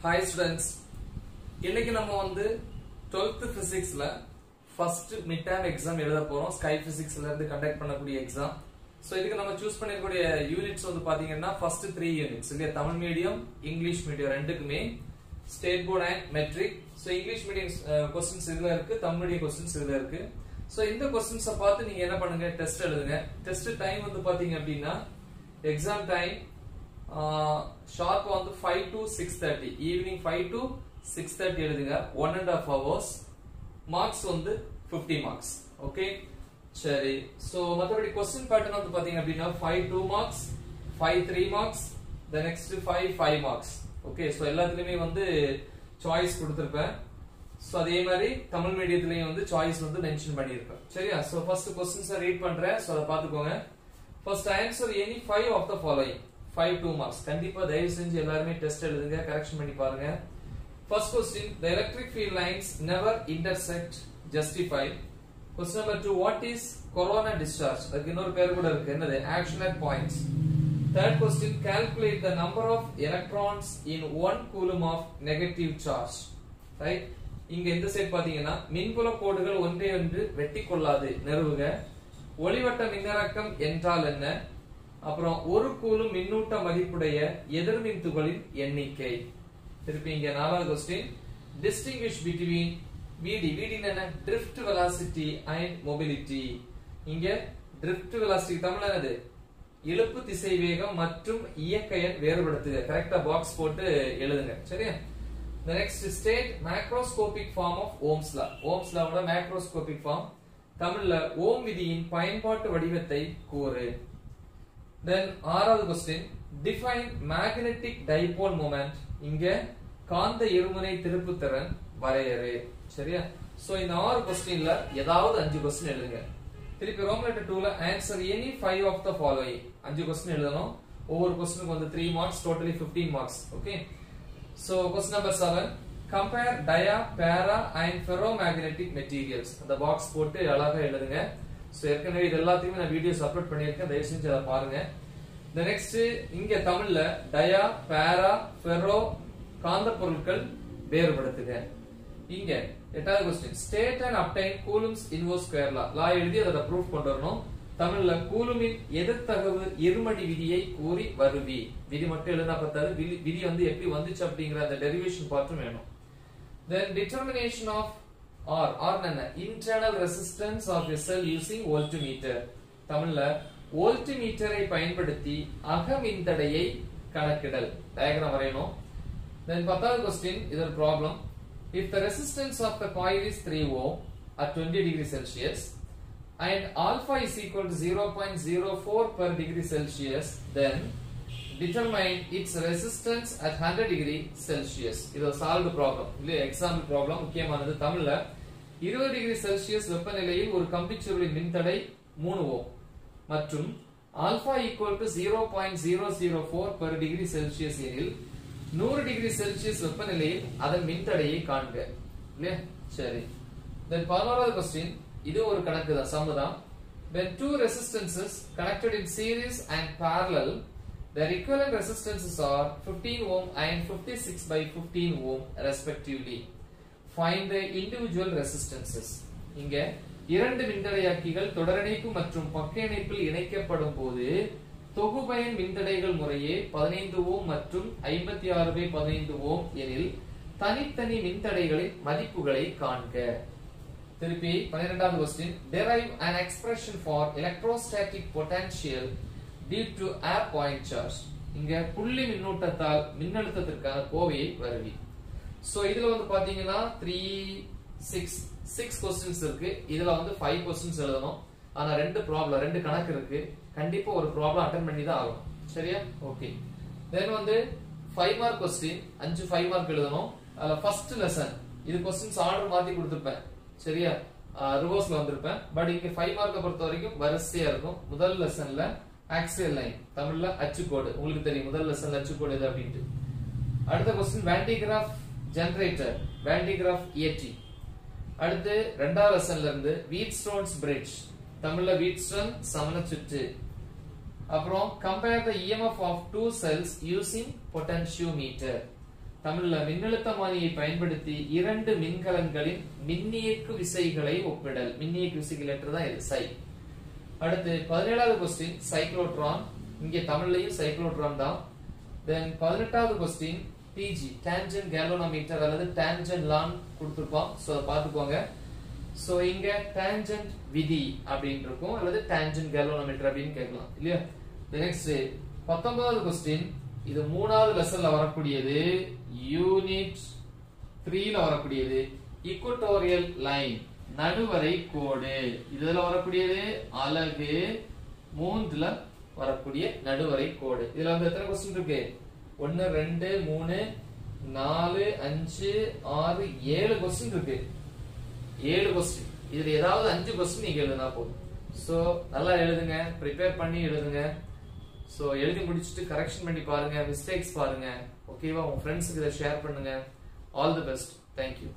Hi students, இன்னைக்கு நம்ம வந்து 12th physicsல first midterm exam எழுத போறோம். Sky physicsல இருந்து கண்டக்ட் பண்ணக்கூடிய எக்ஸாம். சோ இதுக்கு நம்ம சூஸ் பண்ணிருக்கக்கூடிய யூனிட்ஸ் வந்து பாத்தீங்கன்னா first 3 யூனிட்ஸ் இல்லையா, தமிழ் மீடியம் இங்கிலீஷ் மீடியம் ரெண்டுக்குமே state board and matric. So English medium questions இதுல இருக்கு, தமிழ் மீடியம் क्वेश्चंस இதுல இருக்கு. சோ இந்த क्वेश्चंस பார்த்து நீங்க என்ன பண்ணுங்க, டெஸ்ட் எழுதுங்க. டெஸ்ட் டைம் வந்து பாத்தீங்க அப்படினா எக்ஸாம் டைம் sharp வந்து 5 to 6:30 evening 5 to 6:30 எழுதுங்க. 1.5 hours. marks வந்து 50 marks. okay சரி. சோ மத்தபடி क्वेश्चन பேட்டர்ன் வந்து பாத்தீங்க அப்படினா 5 2 marks, 5 3 marks, the next 5 marks. okay so எல்லாத்துலயுமே வந்து சாய்ஸ் கொடுத்திருப்பேன். சோ அதே மாதிரி தமிழ் மீடியத்திலயும் வந்து சாய்ஸ் வந்து மென்ஷன் பண்ணிருப்பேன். சரியா? சோ ஃபர்ஸ்ட் क्वेश्चंस ரீட் பண்றேன். சோ அத பாத்துக்கோங்க. First answer any 5 of the following. 5 2 marks. கண்டிப்பா தயவு செஞ்சு எல்லாரும் டெஸ்ட் எழுதுங்க, கரெக்ஷன் பண்ணி பாருங்க. First question, the electric field lines never intersect. Justify. Question number 2, what is corona discharge? அதுக்கு இன்னொரு பேர் கூட இருக்கு, என்னது? Action at points. Third question, calculate the number of electrons in 1 coulomb of negative charge. Right? இங்க இந்த side பாத்தீங்கன்னா மின்புல கோடுகள் ஒன்றை ஒன்று வெட்டி கொள்ளாது, நிறுவுக. ஒளிவட்ட மின்னூட்டம் என்றால் என்ன? அப்புறம் ஒரு கூலும் மின்னூட்ட மதிப்புடைய எதிர்மின் துகளின் எண்ணிக்கை. திருப்பி இங்க நாலாவது question, distinguish between VD. VD என்ன? drift velocity and mobility. இங்க drift velocity தமிழ்ல என்னது? இழுப்பு திசை வேகம் மற்றும் இயக்க எண் வேறுபடுத்துக. கரெக்ட்டா பாக்ஸ் போட்டு எழுதுங்க. சரியா? the next state macroscopic form of Ohm's law. Ohm's law ஓட macroscopic form. தமிழ்ல ஓம் விதியின் பயன்பாட்டு வடிவத்தை கூறு. Then ஆறாவது question, define magnetic dipole moment. இங்க காந்த இருமுனை திருப்புத்திறன் வரையறு. சரியா? சோ இந்த ஆறு क्वेश्चनல ஏதாவது 5 क्वेश्चन எழுதுங்க. திருப்பி ரோமன் லெட்டர் 2ல answer any 5 of the following. 5 question எழுதணும். ஒவ்வொரு क्वेश्चனுக்கு வந்து 3 marks, totally 15 marks. okay so question number 7, compare dia, para and ferromagnetic materials. அந்த பாக்ஸ் போட்டு அழகா எழுதுங்க. சோ ஏற்கனவே இது எல்லாத்தையும் நான் வீடியோஸ் அப்லோட் பண்ணிருக்கேன், தயவு செஞ்சு அத பாருங்க. the next இங்க தமிழ்ல dia, para, ferro காந்த பொருட்கள் வேறுபடுத்துக. இங்க எட்டாவது question, state and obtain coulomb's inverse square law. லா எழுதி அத ப்ரூஃப் கொண்டு வரணும். தமிழ்ல கூலுமின் எதிர்த்தகவு இருமடி விதியை கூறி வருவி. விதி மட்டும் எழுதினா பத்தாது, விதி வந்து எப்படி வந்துச்சு அப்படிங்கற அந்த டெரிவேஷன் பார்ட்டும் வேணும். then determination of R என்ன? internal resistance of a cell using voltmeter. தமிழ்ல வோல்ட்மீட்டரை பயன்படுத்தி அக மின்தடையை கணக்கிடல். டயகிராம் வரையணும். then 10வது क्वेश्चन, இது ஒரு problem. if the resistance of the coil is 3 ohm at 20 degrees Celsius and alpha is equal to 0.04 per degree Celsius, then determine its resistance at 100 degree Celsius. இது ஒரு சால்வ்டு ப்ராப்ளம் இல்ல, example problem. முக்கியமானது. தமிழ்ல 20 degree Celsius வெப்பநிலையில் ஒரு கம்பிச்சுருளின் மின்தடை 3 ஓம் மற்றும் alpha equal to 0.004 per degree Celsius எனில் 100 டிகிரி செல்சியஸ் வெப்பநிலையில் அதன் மின்தடையை காண்க. இல்லையா? சரி. then 11வது क्वेश्चन, இது ஒரு கணக்கு தான், சம் தான். when two resistances connected in series and parallel, their equivalent resistances are 15 ohm and 56/15 ohm respectively. find the individual resistances. இங்க இரண்டு மின்தடையாக்கிகள் தொடரிணைப்பு மற்றும் பக்க இணைப்பில் இணைக்கப்படும் போது தொகுபயன் மின்தடைகள் முறையே 15 ஓம் மற்றும் 56/15 ஓம் எனில் தனித்தனி மின்தடைகளின் மதிப்புகளை காண்க. திருப்பி 12வது question, derive an expression for electrostatic potential due to a point charge. இங்க புள்ளி மின்னூட்டத்தால் மின்னழுத்தத்திற்கான கோவையை வருவி. சோ இதுல வந்து பாத்தீங்கன்னா 6 क्वेश्चंस இருக்கு. இதுல வந்து 5 क्वेश्चंस எழுதணும். ஆனா ரெண்டு கணக்கு இருக்கு. கண்டிப்பா ஒரு ப்ராப்ளம் அட்டெண்ட் பண்ணி தான் ஆகணும். சரியா? ஓகே. தென் வந்து 5 மார்க் क्वेश्चन, 5 மார்க் எழுதணும். அதுல ஃபர்ஸ்ட் லெசன் இது क्वेश्चंस ஆர்டர் மாத்தி கொடுத்திருப்பேன். சரியா? ரிவர்ஸ்ல வந்திருப்பேன். பட் இங்க 5 மார்க்க பொறுத்த வரைக்கும் வரிசையா இருக்கும். முதல் லெசன்ல ஆக்சியல் லைன், தமிழ்ல அச்சுக்கோடு. உங்களுக்கு தெரியும் முதல் லெசன்ல அச்சுக்கோடு எது அப்படினு. அடுத்த क्वेश्चन, வாண்டிகிராஃப் ஜெனரேட்டர், வாண்டிகிராஃப் இயற்றி. அடுத்து இரண்டாவது லெசன்ல இருந்து வீட்ஸ்டோன்ஸ் பிரிட்ஜ், தமிழ்ல வீட்ஸ்டோன் சமண சுற்று. அப்புறம் compare the EMF of two cells using potentiometer. தமிழ்ல மின்னழுத்தமானியை பயன்படுத்தி இரண்டு மின்கலன்களின் மின்னியக்கு விசைகளை ஒப்பிடல். மின்னியக்கு விசைகள் தான் இது சை. அடுத்து 17வது क्वेश्चन சைக்ளோட்ரான். இங்க தமிழ்லயும் சைக்ளோட்ரான் தான். தென் 18வது क्वेश्चन டிஜி டான்ஜென்ட் கேல்வனோமீட்டர் அல்லது டான்ஜென்ட் லான் கொடுத்திருப்பான். சோ அத பாத்துக்கோங்க. சோ இங்க டான்ஜென்ட் விதி அப்படினு இருக்கும் அல்லது டான்ஜென்ட் கேல்வனோமீட்டர் அப்படினு கேட்கலாம் இல்லையா. நெக்ஸ்ட் 19வது क्वेश्चन இது மூணாவது லெசன்ல வரக்கூடியது. யூனிட் 3ல வரக்கூடியது ஈக்குவட்டோரியல் லைன் நடுவரை கோடு. இதுல வரக்கூடியது அலகு 3ல வரக்கூடிய நடுவரை கோடு. இதுல வந்து எத்தனை क्वेश्चन இருக்கு? 1 2 3 4 5 6 7 क्वेश्चन இருக்கு. 7 क्वेश्चन. இதுல ஏதாவது 5 क्वेश्चन நீங்க எழுதுனா போதும். சோ நல்லா எழுதுங்க, ப்ரிப்பேர் பண்ணி எழுதுங்க. சோ எழுதி முடிச்சிட்டு கரெக்ஷன் பண்ணி பாருங்க, மிஸ்டேக்ஸ் பாருங்க. ஓகேவா? உங்க ஃப்ரெண்ட்ஸ்க்கு இத ஷேர் பண்ணுங்க. All the best. Thank you.